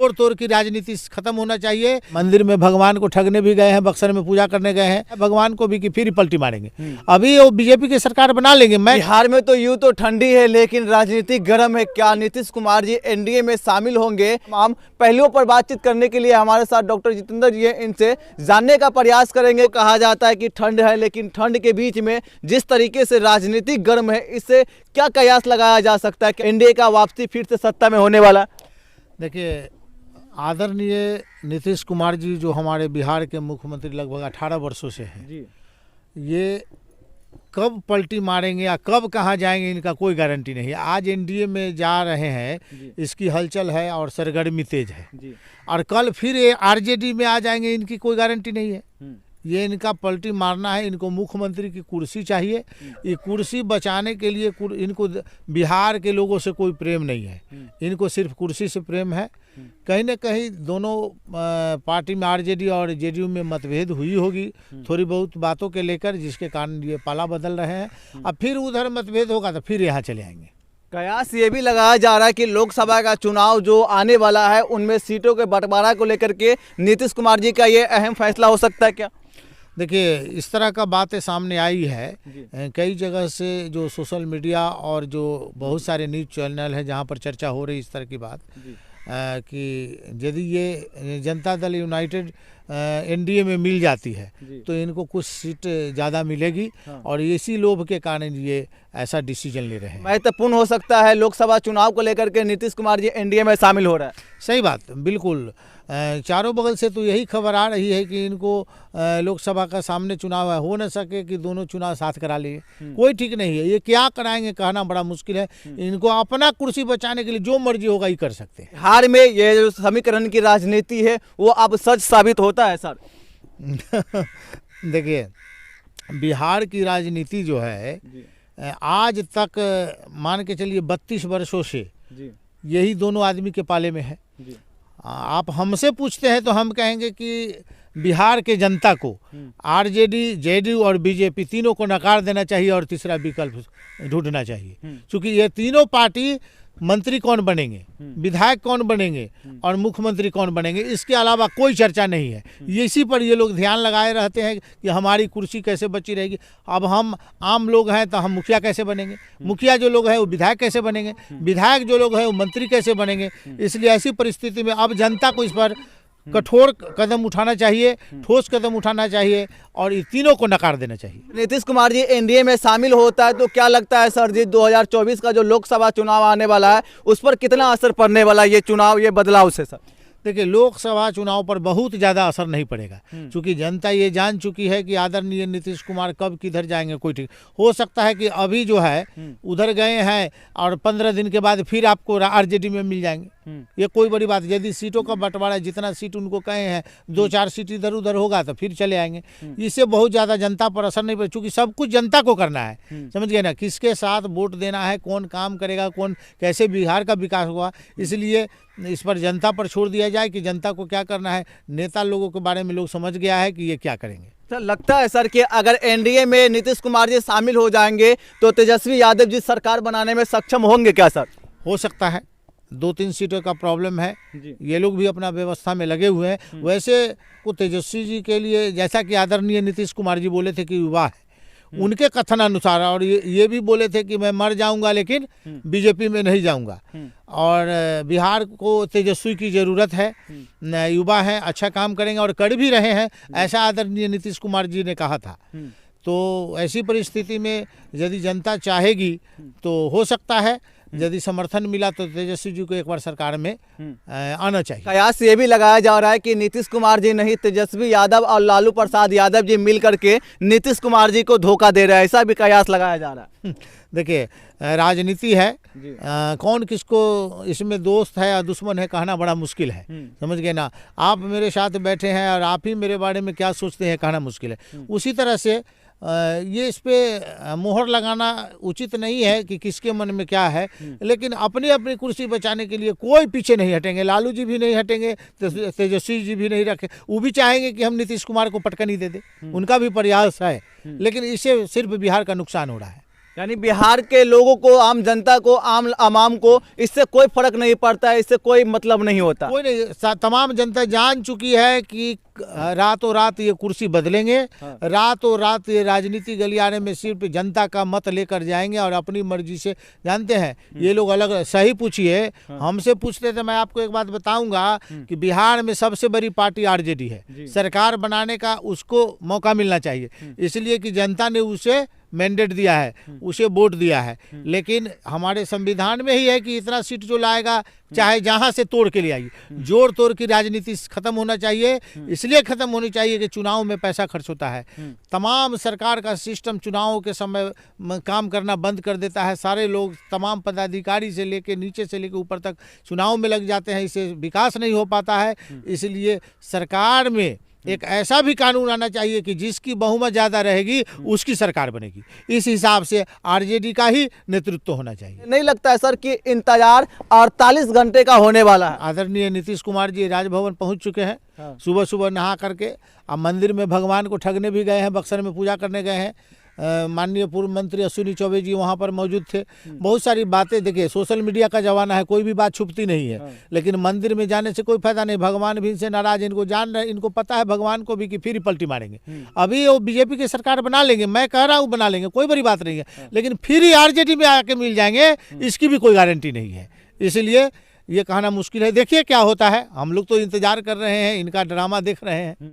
तोड़ तोड़ की राजनीति खत्म होना चाहिए। मंदिर में भगवान को ठगने भी गए हैं, बक्सर में पूजा करने गए हैं, भगवान को भी कि फिर पलटी मारेंगे। अभी वो बीजेपी की सरकार बना लेंगे। बिहार में तो यूं तो ठंडी है लेकिन राजनीति गर्म है। क्या नीतीश कुमार जी एनडीए में शामिल होंगे? हम पहलुओं पर बातचीत करने के लिए हमारे साथ डॉक्टर जितेंद्र जी हैं, इनसे जानने का प्रयास करेंगे। कहा जाता है कि ठंड है, लेकिन ठंड के बीच में जिस तरीके से राजनीति गर्म है, इससे क्या कयास लगाया जा सकता है कि एनडीए का वापसी फिर से सत्ता में होने वाला? देखिए, आदरणीय नीतीश कुमार जी जो हमारे बिहार के मुख्यमंत्री लगभग 18 वर्षों से हैं, ये कब पलटी मारेंगे या कब कहाँ जाएंगे इनका कोई गारंटी नहीं है। आज एनडीए में जा रहे हैं, इसकी हलचल है और सरगर्मी तेज है, और कल फिर ये आरजेडी में आ जाएंगे, इनकी कोई गारंटी नहीं है। ये इनका पलटी मारना है, इनको मुख्यमंत्री की कुर्सी चाहिए। ये कुर्सी बचाने के लिए इनको बिहार के लोगों से कोई प्रेम नहीं है, इनको सिर्फ कुर्सी से प्रेम है। कहीं ना कहीं दोनों पार्टी में आरजेडी और जेडीयू में मतभेद हुई होगी थोड़ी बहुत बातों के लेकर, जिसके कारण ये पाला बदल रहे हैं। अब फिर उधर मतभेद होगा तो फिर यहाँ चले आएंगे। कयास ये भी लगाया जा रहा है कि लोकसभा का चुनाव जो आने वाला है, उनमें सीटों के बंटवारा को लेकर के नीतीश कुमार जी का ये अहम फैसला हो सकता है क्या? देखिए, इस तरह का बातें सामने आई है कई जगह से, जो सोशल मीडिया और जो बहुत सारे न्यूज़ चैनल हैं जहां पर चर्चा हो रही इस तरह की बात कि यदि ये जनता दल यूनाइटेड एनडीए में मिल जाती है तो इनको कुछ सीट ज़्यादा मिलेगी, और इसी लोभ के कारण ये ऐसा डिसीजन ले रहे हैं। महत्वपूर्ण हो सकता है लोकसभा चुनाव को लेकर के नीतीश कुमार जी एनडीए में शामिल हो रहा है। सही बात, बिल्कुल। चारों बगल से तो यही खबर आ रही है कि इनको लोकसभा का सामने चुनाव है, हो न सके कि दोनों चुनाव साथ करा लिए, कोई ठीक नहीं है। ये क्या कराएंगे कहना बड़ा मुश्किल है। इनको अपना कुर्सी बचाने के लिए जो मर्जी होगा ये कर सकते हैं। बिहार में ये जो समीकरण की राजनीति है वो अब सच साबित होता है सर? देखिए, बिहार की राजनीति जो है आज तक मान के चलिए 32 वर्षों से यही दोनों आदमी के पाले में है। आप हमसे पूछते हैं तो हम कहेंगे कि बिहार के जनता को आरजेडी, जेडीयू और बीजेपी तीनों को नकार देना चाहिए और तीसरा विकल्प ढूंढना चाहिए, क्योंकि ये तीनों पार्टी मंत्री कौन बनेंगे, विधायक कौन बनेंगे और मुख्यमंत्री कौन बनेंगे, इसके अलावा कोई चर्चा नहीं है। इसी पर ये लोग ध्यान लगाए रहते हैं कि हमारी कुर्सी कैसे बची रहेगी। अब हम आम लोग हैं तो हम मुखिया कैसे बनेंगे, मुखिया जो लोग हैं वो विधायक कैसे बनेंगे, विधायक जो लोग हैं वो मंत्री कैसे बनेंगे। इसलिए ऐसी परिस्थिति में अब जनता को इस पर कठोर कदम उठाना चाहिए, ठोस कदम उठाना चाहिए और ये तीनों को नकार देना चाहिए। नीतीश कुमार जी एनडीए में शामिल होता है तो क्या लगता है सर जी, 2024 का जो लोकसभा चुनाव आने वाला है उस पर कितना असर पड़ने वाला है ये चुनाव, ये बदलाव से सर? देखिए, लोकसभा चुनाव पर बहुत ज़्यादा असर नहीं पड़ेगा, क्योंकि जनता ये जान चुकी है कि आदरणीय नीतीश कुमार कब किधर जाएंगे कोई ठीक। हो सकता है कि अभी जो है उधर गए हैं और 15 दिन के बाद फिर आपको आरजेडी में मिल जाएंगे, ये कोई बड़ी बात। यदि सीटों का बंटवारा, जितना सीट उनको कहे हैं 2-4 सीट इधर उधर होगा तो फिर चले आएंगे। इससे बहुत ज़्यादा जनता पर असर नहीं पड़ेगा, क्योंकि सब कुछ जनता को करना है। समझ गए ना, किसके साथ वोट देना है, कौन काम करेगा, कौन कैसे बिहार का विकास हुआ, इसलिए इस पर जनता पर छोड़ दिया जाए कि जनता को क्या करना है। नेता लोगों के बारे में लोग समझ गया है कि ये क्या करेंगे। सर, लगता है सर कि अगर एनडीए में नीतीश कुमार जी शामिल हो जाएंगे तो तेजस्वी यादव जी सरकार बनाने में सक्षम होंगे क्या सर? हो सकता है, 2-3 सीटों का प्रॉब्लम है, ये लोग भी अपना व्यवस्था में लगे हुए हैं। वैसे को तेजस्वी जी के लिए, जैसा कि आदरणीय नीतीश कुमार जी बोले थे कि युवा है, उनके कथन अनुसार, और ये भी बोले थे कि मैं मर जाऊंगा लेकिन बीजेपी में नहीं जाऊंगा, और बिहार को तेजस्वी की ज़रूरत है, युवा हैं, अच्छा काम करेंगे और कर भी रहे हैं, ऐसा आदरणीय नीतीश कुमार जी ने कहा था। तो ऐसी परिस्थिति में यदि जनता चाहेगी तो हो सकता है, यदि समर्थन मिला तो तेजस्वी जी को एक बार सरकार में आना चाहिए। कयास ये भी लगाया जा रहा है कि नीतीश कुमार जी नहीं, तेजस्वी यादव और लालू प्रसाद यादव जी मिल करके नीतीश कुमार जी को धोखा दे रहा है, ऐसा भी कयास लगाया जा रहा है। देखिए, राजनीति है, कौन किसको इसमें दोस्त है या दुश्मन है कहना बड़ा मुश्किल है। समझ गए ना, आप मेरे साथ बैठे हैं और आप ही मेरे बारे में क्या सोचते हैं कहना मुश्किल है। उसी तरह से ये इस पे मोहर लगाना उचित नहीं है कि किसके मन में क्या है, लेकिन अपनी अपनी कुर्सी बचाने के लिए कोई पीछे नहीं हटेंगे। लालू जी भी नहीं हटेंगे, तेजस्वी जी भी नहीं रखे, वो भी चाहेंगे कि हम नीतीश कुमार को पटकनी दे दे, उनका भी प्रयास है, लेकिन इससे सिर्फ बिहार का नुकसान हो रहा है। यानी बिहार के लोगों को, आम जनता को, आम आवाम को इससे कोई फर्क नहीं पड़ता है, इससे कोई मतलब नहीं होता। कोई नहीं, तमाम जनता जान चुकी है कि रातों रात ये कुर्सी बदलेंगे। हाँ। रातों रात ये राजनीति गलियारे में सिर्फ जनता का मत लेकर जाएंगे और अपनी मर्जी से, जानते हैं ये लोग अलग, सही पूछिए, हमसे पूछते थे, मैं आपको एक बात बताऊंगा कि बिहार में सबसे बड़ी पार्टी आरजेडी है। सरकार बनाने का उसको मौका मिलना चाहिए, इसलिए कि जनता ने उसे मैंडेट दिया है, उसे वोट दिया है। लेकिन हमारे संविधान में ही है कि इतना सीट जो लाएगा चाहे जहां से तोड़ के ले आइए, जोड़ तोड़ की राजनीति खत्म होना चाहिए। इसलिए खत्म होनी चाहिए कि चुनाव में पैसा खर्च होता है। तमाम सरकार का सिस्टम चुनावों के समय काम करना बंद कर देता है। सारे लोग, तमाम पदाधिकारी से लेके नीचे से लेके ऊपर तक चुनाव में लग जाते हैं, इससे विकास नहीं हो पाता है। इसलिए सरकार में एक ऐसा भी कानून आना चाहिए कि जिसकी बहुमत ज्यादा रहेगी उसकी सरकार बनेगी। इस हिसाब से आरजेडी का ही नेतृत्व होना चाहिए। नहीं लगता है सर कि इंतजार 48 घंटे का होने वाला है? आदरणीय नीतीश कुमार जी राजभवन पहुंच चुके हैं। हाँ। सुबह सुबह नहा करके अब मंदिर में भगवान को ठगने भी गए हैं, बक्सर में पूजा करने गए हैं। माननीय पूर्व मंत्री अश्विनी चौबे जी वहाँ पर मौजूद थे। बहुत सारी बातें, देखिए सोशल मीडिया का जमाना है, कोई भी बात छुपती नहीं है। लेकिन मंदिर में जाने से कोई फायदा नहीं, भगवान भी इनसे नाराज, इनको जान रहे, इनको पता है भगवान को भी कि फिर ही पलटी मारेंगे। अभी वो बीजेपी की सरकार बना लेंगे, मैं कह रहा हूँ बना लेंगे, कोई बड़ी बात नहीं है, लेकिन फिर ही आरजेडी में आके मिल जाएंगे, इसकी भी कोई गारंटी नहीं है। इसलिए ये कहना मुश्किल है, देखिए क्या होता है। हम लोग तो इंतजार कर रहे हैं, इनका ड्रामा देख रहे हैं।